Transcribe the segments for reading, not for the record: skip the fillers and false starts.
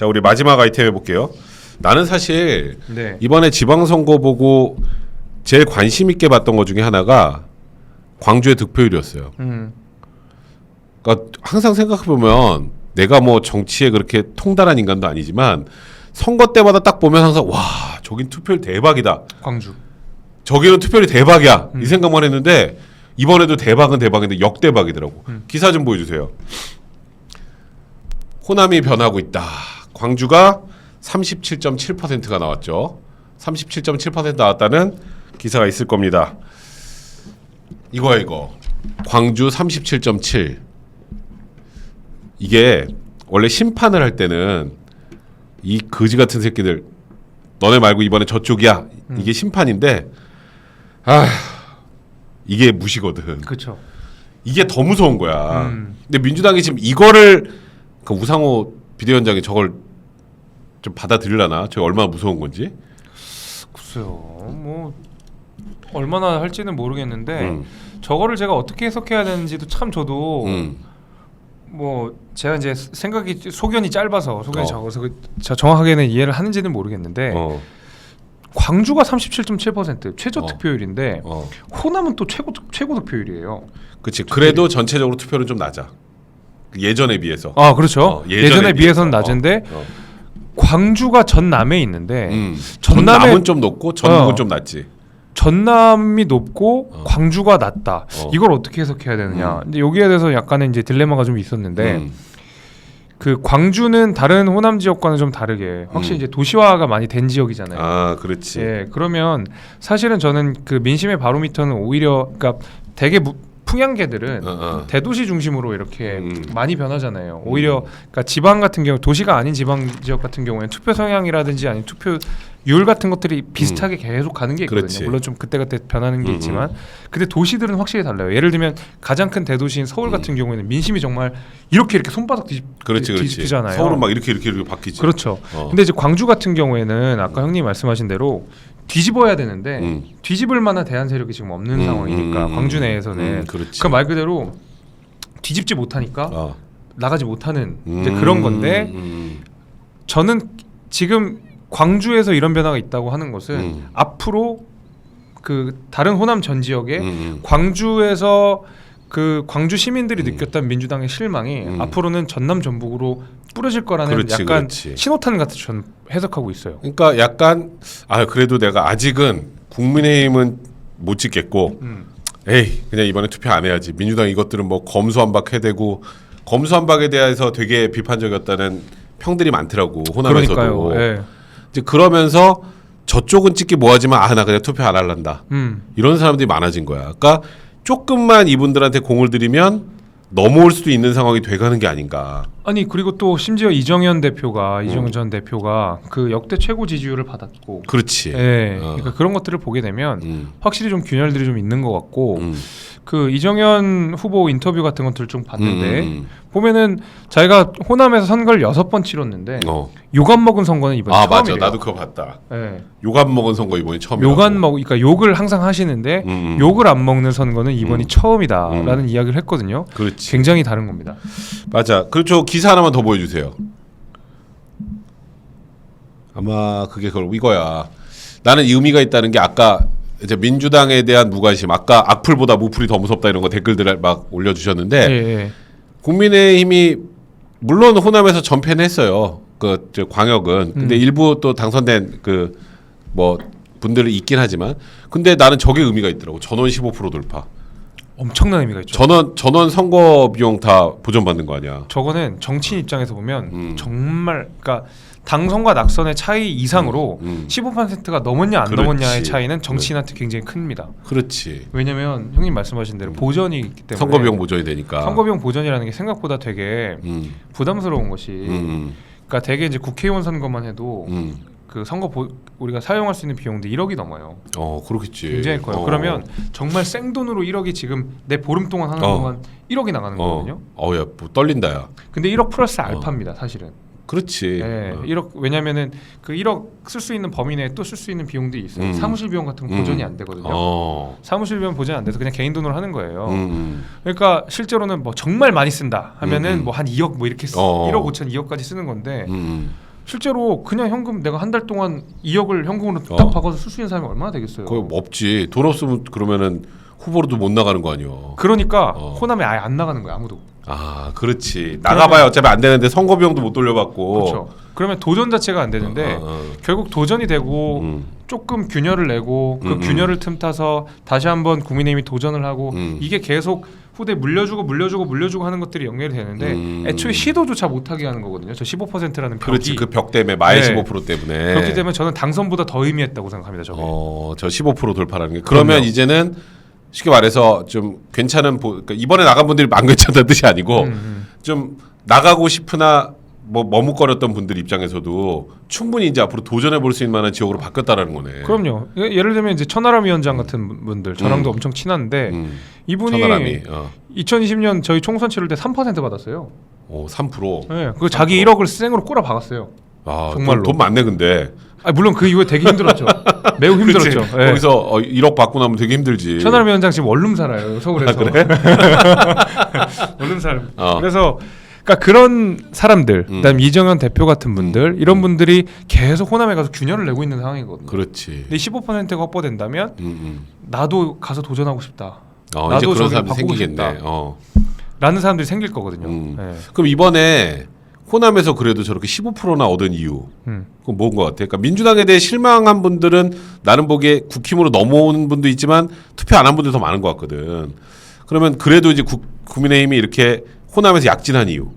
자, 우리 마지막 아이템 해볼게요. 나는 사실 네. 이번에 지방선거 보고 제일 관심 있게 봤던 것 중에 하나가 광주의 득표율이었어요. 그러니까 항상 생각해 보면 내가 뭐 정치에 그렇게 통달한 인간도 아니지만 선거 때마다 딱 보면 항상 와 저긴 투표율 대박이다. 광주. 저기는 투표율이 대박이야. 이 생각만 했는데 이번에도 대박은 대박인데 역대박이더라고. 기사 좀 보여주세요. 호남이 변하고 있다. 광주가 37.7%가 나왔죠. 37.7% 나왔다는 기사가 있을 겁니다. 이거야 이거. 광주 37.7. 이게 원래 심판을 할 때는 이 거지 같은 새끼들 너네 말고 이번에 저쪽이야. 이게 심판인데 이게 무시거든. 그렇죠. 이게 더 무서운 거야. 근데 민주당이 지금 이거를 그 우상호 비대위원장이 저걸 좀 받아들이려나? 저게 얼마나 무서운 건지? 글쎄요. 뭐 얼마나 할지는 모르겠는데 저거를 제가 어떻게 해석해야 되는지도 참 저도 뭐 제가 이제 생각이 소견이 짧아서 소견이 적어서 제가 정확하게는 이해를 하는지는 모르겠는데 광주가 37.7% 최저 득표율인데 호남은 또 최고 득표율이에요. 그렇지. 그래도 전체적으로 투표는 좀 낮아. 예전에 비해서. 아 그렇죠. 예전에 비해서는 낮은데 광주가 전남에 있는데 전남은 좀 높고 전북은 좀 낮지. 전남이 높고 광주가 낮다. 이걸 어떻게 해석해야 되느냐. 근데 여기에 대해서 약간의 이제 딜레마가 좀 있었는데 그 광주는 다른 호남 지역과는 좀 다르게 확실히 이제 도시화가 많이 된 지역이잖아요. 아, 그렇지. 예, 그러면 사실은 저는 그 민심의 바로미터는 오히려 그러니까 되게 풍양계들은 대도시 중심으로 이렇게 많이 변하잖아요. 오히려 그러니까 지방 같은 경우 도시가 아닌 지방 지역 같은 경우에는 투표 성향이라든지 아니면 투표율 같은 것들이 비슷하게 계속 가는 게 있거든요. 그렇지. 물론 좀 그때그때 변하는 게 있지만 근데 도시들은 확실히 달라요. 예를 들면 가장 큰 대도시인 서울 같은 경우에는 민심이 정말 이렇게 손바닥 뒤집히잖아요. 서울은 막 이렇게 바뀌지. 그렇죠. 근데 이제 광주 같은 경우에는 아까 형님 말씀하신 대로 뒤집어야 되는데 뒤집을 만한 대안 세력이 지금 없는 상황이니까 광주 내에서는 그 말 그대로 뒤집지 못하니까 나가지 못하는 이제 그런 건데 저는 지금 광주에서 이런 변화가 있다고 하는 것은 앞으로 그 다른 호남 전 지역에 광주에서 그 광주 시민들이 느꼈던 민주당의 실망이 앞으로는 전남 전북으로 뿌려질 거라는 약간 신호탄 같이 전 해석하고 있어요. 그러니까 약간 그래도 내가 아직은 국민의힘은 못 찍겠고 에이 그냥 이번에 투표 안 해야지. 민주당 이것들은 뭐 검수완박 해대고 검수완박에 대해서 되게 비판적이었다는 평들이 많더라고 호남에서도. 그러니까요. 예. 이제 그러면서 저쪽은 찍기 뭐하지만 나 그냥 투표 안 할란다. 이런 사람들이 많아진 거야. 그러니까 조금만 이분들한테 공을 들이면 넘어올 수도 있는 상황이 돼가는 게 아닌가. 아니 그리고 또 심지어 이정현 전 대표가 그 역대 최고 지지율을 받았고. 그렇지. 예. 그러니까 그런 것들을 보게 되면 확실히 좀 균열들이 좀 있는 것 같고 그 이정현 후보 인터뷰 같은 것들을 좀 봤는데 보면은 자기가 호남에서 선거를 6번 치렀는데 욕안 먹은 선거는 이번이 처음이래요. 맞아. 나도 그거 봤다. 예. 욕안 먹은 선거 이번이 처음이라고. 그러니까 욕을 항상 하시는데 욕을 안 먹는 선거는 이번이 처음이다라는 이야기를 했거든요. 그렇지. 굉장히 다른 겁니다. 맞아. 그렇죠. 기사 하나만 더 보여주세요. 아마 그게 이거야. 나는 의미가 있다는 게 아까 이제 민주당에 대한 무관심. 아까 악플보다 무플이 더 무섭다 이런 거 댓글들을 막 올려주셨는데 예. 국민의힘이 물론 호남에서 전패했어요. 저 광역은. 근데 일부 또 당선된 그 뭐 분들이 있긴 하지만 근데 나는 저게 의미가 있더라고. 전원 15% 돌파. 엄청난 의미가 있죠. 전원 선거 비용 다 보전받는 거 아니야. 저거는 정치인 입장에서 보면 정말 그러니까 당선과 낙선의 차이 이상으로 15%가 넘었냐 안 넘었냐의 차이는 정치인한테 굉장히 큽니다. 그렇지. 왜냐면 형님 말씀하신 대로 보전이 있기 때문에 선거 비용 보전이 되니까. 선거 비용 보전이라는 게 생각보다 되게 부담스러운 것이 그러니까 되게 이제 국회의원 선거만 해도 그 우리가 사용할 수 있는 비용도 1억이 넘어요. 그렇겠지. 굉장히 커요. 그러면 정말 생돈으로 1억이 지금 내 보름 동안 하는 동안 1억이 나가는 거거든요. 야, 뭐 떨린다 야. 근데 1억 플러스 알파입니다, 사실은. 그렇지. 네, 1억 왜냐면은 그 1억 쓸 수 있는 범위 내에 또 쓸 수 있는 비용들이 있어요. 사무실 비용 같은 거 보전이 안 되거든요. 사무실 비용 보전이 안 돼서 그냥 개인 돈으로 하는 거예요. 그러니까 실제로는 뭐 정말 많이 쓴다 하면은 뭐 한 2억 뭐 이렇게 1억 5천 2억까지 쓰는 건데 실제로 그냥 현금 내가 한 달 동안 2억을 현금으로 딱 박아서 쓸 수 있는 사람이 얼마나 되겠어요. 거의 없지. 돈 없으면 그러면은 후보로도 못 나가는 거 아니야. 그러니까 호남에 아예 안 나가는 거야 아무도. 아 그렇지. 나가봐야 어차피 안 되는데 선거 비용도 못 돌려받고. 그렇죠. 그러면 도전 자체가 안 되는데 결국 도전이 되고 조금 균열을 내고 그 균열을 틈타서 다시 한번 국민의힘이 도전을 하고 이게 계속 후대 물려주고 하는 것들이 연결이 되는데 애초에 시도조차 못하게 하는 거거든요. 저 15%라는 벽이. 그렇지. 그 벽 때문에 마이너스 15% 때문에. 그렇기 때문에 저는 당선보다 더 의미했다고 생각합니다. 저게. 저 15% 돌파라는 게. 그러면 그럼요. 이제는 쉽게 말해서 좀 괜찮은 그러니까 이번에 나간 분들이 안 괜찮다는 뜻이 아니고 좀 나가고 싶으나 뭐 머뭇거렸던 분들 입장에서도 충분히 이제 앞으로 도전해 볼 수 있는 만한 지역으로 바뀌었다라는 거네. 그럼요. 예를 들면 이제 천하람 위원장 같은 분들 저랑도 엄청 친한데 이분이 천하람이 2020년 저희 총선 치를 때 3% 받았어요. 오, 3%. 네, 그 자기 1억을 생으로 꼬라 박았어요. 아, 정말로. 돈 많네 근데. 아, 물론 그 이후에 되게 힘들었죠. 매우 힘들었죠. 네. 거기서 1억 받고 나면 되게 힘들지. 천하람 위원장 지금 원룸 살아요 서울에서. 아, 그래? 원룸 살아. 그래서 그러니까 그런 사람들, 그다음 이정현 대표 같은 분들, 이런 분들이 계속 호남에 가서 균열을 내고 있는 상황이거든요. 그렇지. 근데 15%가 확보된다면 나도 가서 도전하고 싶다. 이제 나도 그런 저기를 사람이 바꾸고 생기겠네. 싶다. 라는 사람들이 생길 거거든요. 네. 그럼 이번에 호남에서 그래도 저렇게 15%나 얻은 이유 그건 뭔 것 같아? 그러니까 민주당에 대해 실망한 분들은 나는 보기에 국힘으로 넘어오는 분도 있지만 투표 안 한 분들 더 많은 것 같거든. 그러면 그래도 이제 국민의힘이 이렇게 호남에서 약진한 이유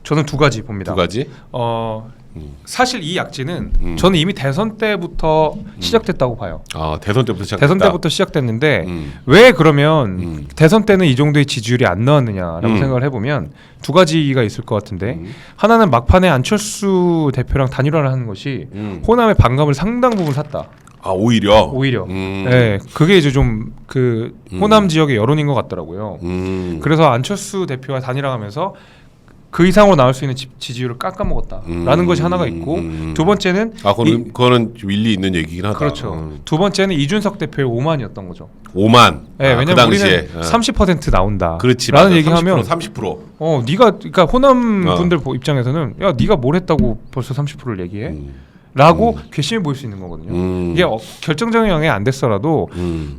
저는 두 가지 봅니다. 두 가지? 사실 이 약진은 저는 이미 대선 때부터 시작됐다고 봐요. 아 대선 때부터 시작됐다. 대선 때부터 시작됐는데 왜 그러면 대선 때는 이 정도의 지지율이 안 나왔느냐라고 생각을 해보면 두 가지가 있을 것 같은데 하나는 막판에 안철수 대표랑 단일화를 하는 것이 호남의 반감을 상당 부분 샀다. 아 오히려. 네, 그게 이제 좀 그 호남 지역의 여론인 것 같더라고요. 그래서 안철수 대표와 단일화하면서 그 이상으로 나올 수 있는 지지율을 깎아먹었다라는 것이 하나가 있고 두 번째는 그거는 일리 있는 얘기긴 하다. 그렇죠. 두 번째는 이준석 대표의 오만이었던 거죠. 5만. 네, 왜냐면 그 당시에. 우리는 30% 나온다. 그렇지. 라는 얘기하면 30%. 네가 그러니까 호남 분들 입장에서는 야 네가 뭘 했다고 벌써 30%를 얘기해? 라고 괘씸해 보일 수 있는 거거든요. 이게 결정적인 영향이 안 됐어라도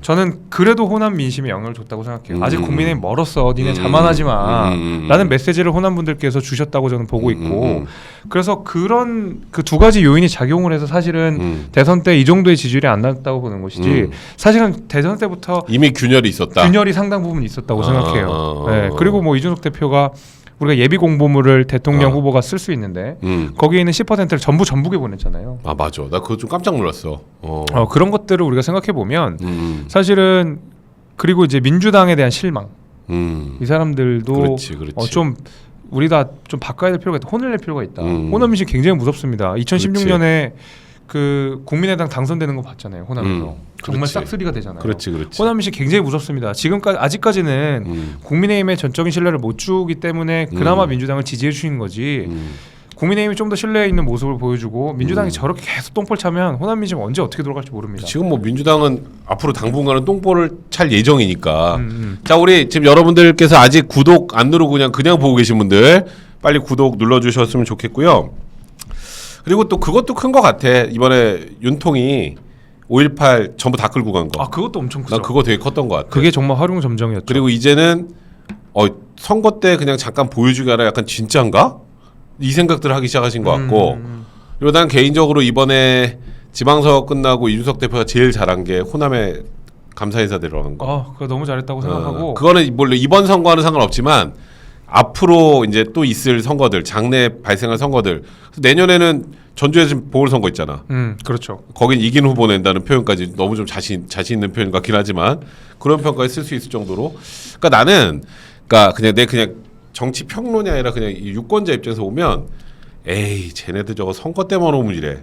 저는 그래도 호남 민심에 영향을 줬다고 생각해요. 아직 국민의힘 멀었어. 니네 자만하지 마. 라는 메시지를 호남 분들께서 주셨다고 저는 보고 있고 그래서 그런 그 두 가지 요인이 작용을 해서 사실은 대선 때 이 정도의 지지율이 안 났다고 보는 것이지 사실은 대선 때부터 이미 균열이 있었다. 균열이 상당 부분 있었다고 생각해요. 네. 그리고 뭐 이준석 대표가 우리가 예비 공보물을 대통령 후보가 쓸 수 있는데 거기에 있는 10%를 전부 전북에 보냈잖아요. 아 맞아. 나 그거 좀 깜짝 놀랐어. 그런 것들을 우리가 생각해 보면 사실은 그리고 이제 민주당에 대한 실망. 이 사람들도 그렇지. 좀 우리 다 좀 바꿔야 될 필요가 있다. 혼을 낼 필요가 있다. 호남 민심 굉장히 무섭습니다. 2016년에 그 국민의당 당선되는 거 봤잖아요. 호남에서 정말 싹쓸이가 되잖아요. 그렇지. 호남 민심 굉장히 무섭습니다. 지금까지 아직까지는 국민의힘의 전적인 신뢰를 못 주기 때문에 그나마 민주당을 지지해 주시는 거지. 국민의힘이 좀 더 신뢰 있는 모습을 보여주고 민주당이 저렇게 계속 똥볼 차면 호남 민심 언제 어떻게 돌아갈지 모릅니다. 지금 뭐 민주당은 앞으로 당분간은 똥볼을 찰 예정이니까. 자, 우리 지금 여러분들께서 아직 구독 안 누르고 그냥 보고 계신 분들 빨리 구독 눌러주셨으면 좋겠고요. 그리고 또 그것도 큰 것 같아. 이번에 윤통이 5.18 전부 다 끌고 간 거. 아 그것도 엄청 크죠. 난 그거 되게 컸던 것 같아. 그게 정말 활용점정이었죠. 그리고 이제는 선거 때 그냥 잠깐 보여주기 아니라 약간 진짜인가? 이 생각들을 하기 시작하신 것 같고 그리고 난 개인적으로 이번에 지방선거 끝나고 이준석 대표가 제일 잘한 게 호남에 감사인사 데려간 거. 그거 너무 잘했다고 생각하고 그거는 물론 이번 선거와는 상관없지만 앞으로 이제 또 있을 선거들 장래 발생할 선거들 내년에는 전주에 지금 보궐선거 있잖아. 그렇죠. 거긴 이긴 후보 낸다는 표현까지 너무 좀 자신 있는 표현 같긴 하지만 그런 표현까지 쓸 수 있을 정도로 그러니까 나는 그냥 정치 평론이 아니라 그냥 유권자 입장에서 보면 에이 쟤네들 저거 선거 때만 오면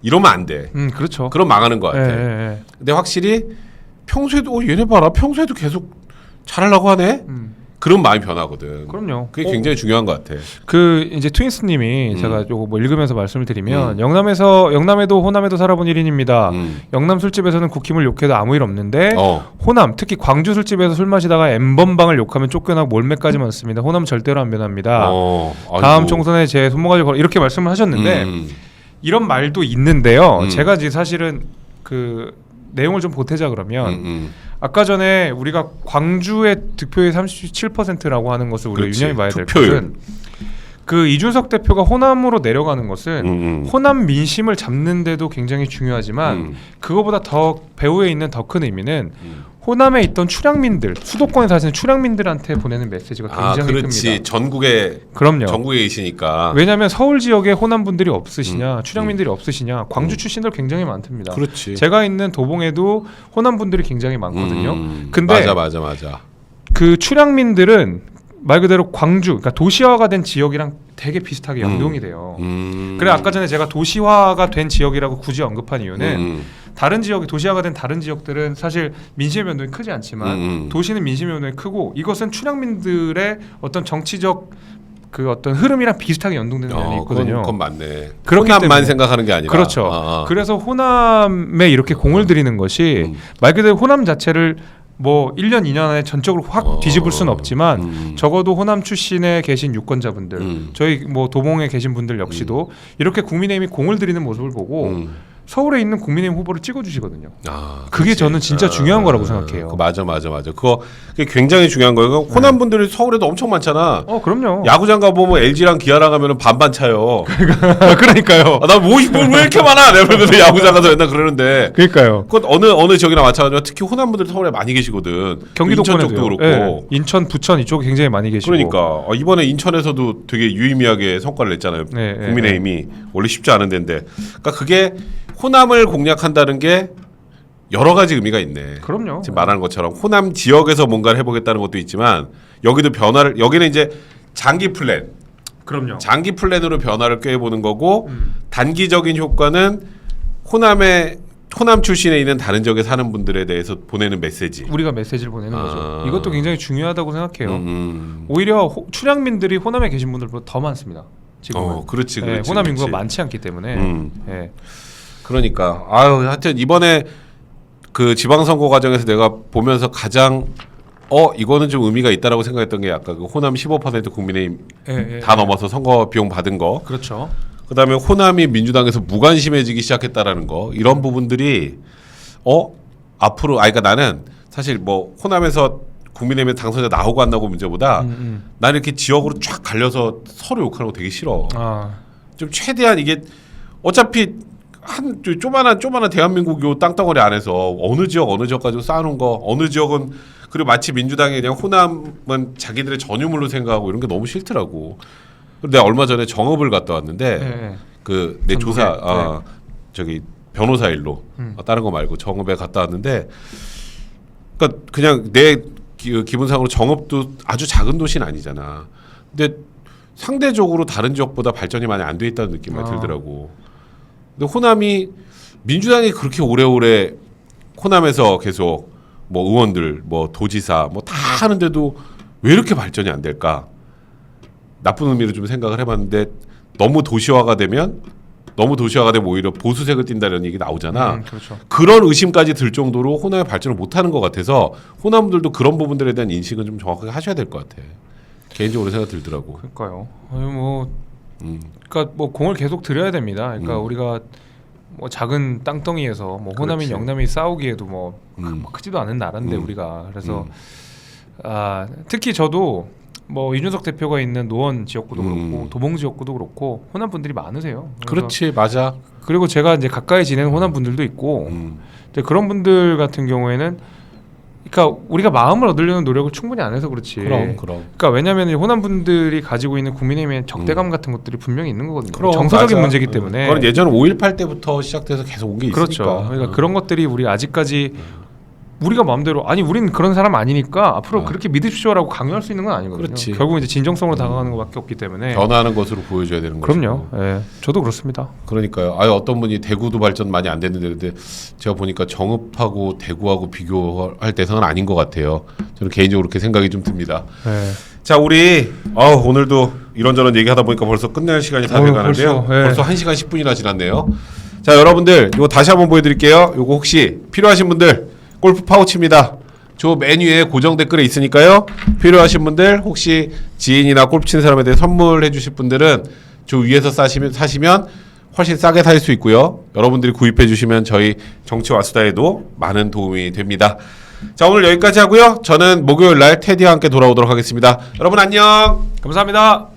이러면 안 돼. 그렇죠. 그럼 망하는 것 같아. 근데 확실히 평소에도 얘네 봐라 평소에도 계속 잘하려고 하네. 그런 마음이 변하거든. 그럼요. 그게 굉장히 중요한 것 같아. 그 이제 트윈스님이 제가 요거 뭐 읽으면서 말씀을 드리면 영남에도 호남에도 살아본 1인입니다. 영남 술집에서는 국힘을 욕해도 아무 일 없는데 호남 특히 광주 술집에서 술 마시다가 N번방을 욕하면 쫓겨나고 몰매까지 많습니다. 호남 절대로 안 변합니다. 다음 총선에 제 손모가지 걸어 이렇게 말씀을 하셨는데 이런 말도 있는데요. 제가 이제 사실은 그 내용을 좀 보태자 그러면 아까 전에 우리가 광주의 득표율 37%라고 하는 것을 우리가 유념해 봐야 될 것은 그 이준석 대표가 호남으로 내려가는 것은 호남 민심을 잡는 데도 굉장히 중요하지만 그거보다 더 배후에 있는 더 큰 의미는 호남에 있던 출향민들, 수도권에 사시는 출향민들한테 보내는 메시지가 굉장히 그렇지. 큽니다. 전국에 계시니까. 왜냐하면 서울 지역에 호남 분들이 없으시냐, 출향민들이 없으시냐, 광주 출신들 굉장히 많답니다. 그렇지. 제가 있는 도봉에도 호남 분들이 굉장히 많거든요. 근데 맞아. 그 출향민들은 말 그대로 광주, 그러니까 도시화가 된 지역이랑 되게 비슷하게 연동이 돼요. 그래 아까 전에 제가 도시화가 된 지역이라고 굳이 언급한 이유는 다른 지역이 도시화가 된 다른 지역들은 사실 민심의 변동이 크지 않지만 도시는 민심의 변동이 크고 이것은 출향민들의 어떤 정치적 그 어떤 흐름이랑 비슷하게 연동되는 면이 있거든요. 그건 맞네. 그렇기 호남만 때문에. 생각하는 게 아니라. 그렇죠. 그래서 호남에 이렇게 공을 들이는 것이 말 그대로 호남 자체를 뭐 1년 2년 안에 전적으로 확 뒤집을 수는 없지만 적어도 호남 출신에 계신 유권자분들 저희 뭐 도봉에 계신 분들 역시도 이렇게 국민의힘이 공을 들이는 모습을 보고 서울에 있는 국민의힘 후보를 찍어주시거든요. 그게 그치. 저는 진짜 중요한 거라고 생각해요. 맞아. 그게 굉장히 중요한 거예요. 호남 분들이 서울에도 엄청 많잖아. 그럼요. 야구장 가보면 LG랑 기아랑 가면 반반 차요. 그러니까요. 나뭐 왜 이렇게 많아? 내가 야구장 가서 맨날 그러는데. 그러니까요. 그건 어느 지역이나 마찬가지로 특히 호남 분들이 서울에 많이 계시거든. 인천 쪽도 그렇고. 네. 인천, 부천 이쪽에 굉장히 많이 계시고. 그러니까 이번에 인천에서도 되게 유의미하게 성과를 냈잖아요. 국민의힘이 원래 쉽지 않은 데인데. 그러니까 그게 호남을 공략한다는 게 여러 가지 의미가 있네. 그럼요. 지금 말하는 것처럼 호남 지역에서 뭔가를 해보겠다는 것도 있지만 여기도 변화를 여기는 이제 장기 플랜. 그럼요. 장기 플랜으로 변화를 꾀해보는 거고 단기적인 효과는 호남 출신에 있는 다른 지역에 사는 분들에 대해서 보내는 메시지. 우리가 메시지를 보내는 거죠. 이것도 굉장히 중요하다고 생각해요. 오히려 출향민들이 호남에 계신 분들보다 더 많습니다. 지금은. 그렇지. 호남 인구가 많지 않기 때문에. 그러니까 하여튼 이번에 그 지방선거 과정에서 내가 보면서 가장 이거는 좀 의미가 있다라고 생각했던 게 아까 그 호남 15% 국민의힘 다 넘어서 선거 비용 받은 거. 그렇죠. 그다음에 호남이 민주당에서 무관심해지기 시작했다라는 거. 이런 부분들이 앞으로 그러니까 나는 사실 뭐 호남에서 국민의힘에 당선자 나오고 안 나오고 문제보다 나는 이렇게 지역으로 쫙 갈려서 서로 욕하는 거 되게 싫어. 좀 최대한 이게 어차피 한 조만한 대한민국 요 땅덩어리 안에서 어느 지역 가지고 쌓아놓은 거 어느 지역은 그리고 마치 민주당이 그냥 호남은 자기들의 전유물로 생각하고 이런 게 너무 싫더라고. 근데 내가 얼마 전에 정읍을 갔다 왔는데 그 내 조사 저기 변호사 일로 다른 거 말고 정읍에 갔다 왔는데 그러니까 그냥 내 기분상으로 정읍도 아주 작은 도시는 아니잖아. 근데 상대적으로 다른 지역보다 발전이 많이 안 돼 있다는 느낌이 들더라고. 근데 호남이 민주당이 그렇게 오래오래 호남에서 계속 뭐 의원들 뭐 도지사 뭐 다 하는데도 왜 이렇게 발전이 안 될까? 나쁜 의미로 좀 생각을 해봤는데 너무 도시화가 되면 오히려 보수색을 띈다는 얘기 나오잖아. 그렇죠. 그런 의심까지 들 정도로 호남이 발전을 못하는 것 같아서 호남들도 그런 부분들에 대한 인식은 좀 정확하게 하셔야 될 것 같아. 개인적으로 생각 들더라고. 그러니까요. 그러니까 뭐 공을 계속 들여야 됩니다. 그러니까 우리가 뭐 작은 땅덩이에서 뭐 호남인 영남이 싸우기에도 뭐 크지도 않은 나라인데 우리가 그래서 특히 저도 뭐 이준석 대표가 있는 노원 지역구도 그렇고 도봉 지역구도 그렇고 호남 분들이 많으세요. 그렇지, 맞아. 그리고 제가 이제 가까이 지내는 호남 분들도 있고 이제 그런 분들 같은 경우에는 그러니까 우리가 마음을 얻으려는 노력을 충분히 안 해서 그렇지. 그럼. 그러니까 왜냐하면 호남 분들이 가지고 있는 국민의힘의 적대감 같은 것들이 분명히 있는 거거든요. 그럼, 정서적인 맞아. 문제이기 때문에. 그건 예전 5.18 때부터 시작돼서 계속 온 게 있으니까. 그렇죠. 그러니까 그런 것들이 우리 아직까지 우리가 마음대로 아니 우리는 그런 사람 아니니까 앞으로 그렇게 믿으십시오라고 강요할 수 있는 건 아니거든요. 그렇지. 결국 이제 진정성으로 다가가는 것밖에 없기 때문에 변화하는 것으로 보여줘야 되는 거죠. 그럼요. 예, 저도 그렇습니다. 그러니까요. 어떤 분이 대구도 발전 많이 안 됐는데 근데 제가 보니까 정읍하고 대구하고 비교할 대상은 아닌 것 같아요. 저는 개인적으로 그렇게 생각이 좀 듭니다. 예. 자, 우리 오늘도 이런저런 얘기하다 보니까 벌써 끝낼 시간이 다 돼가는데요. 벌써 1시간 10분이나 지났네요. 자, 여러분들 이거 다시 한번 보여드릴게요. 이거 혹시 필요하신 분들 골프 파우치입니다. 저 메뉴에 고정 댓글에 있으니까요. 필요하신 분들 혹시 지인이나 골프 치는 사람에 대해 선물해 주실 분들은 저 위에서 사시면 훨씬 싸게 살 수 있고요. 여러분들이 구입해 주시면 저희 정치와 수다에도 많은 도움이 됩니다. 자, 오늘 여기까지 하고요. 저는 목요일 날 테디와 함께 돌아오도록 하겠습니다. 여러분 안녕. 감사합니다.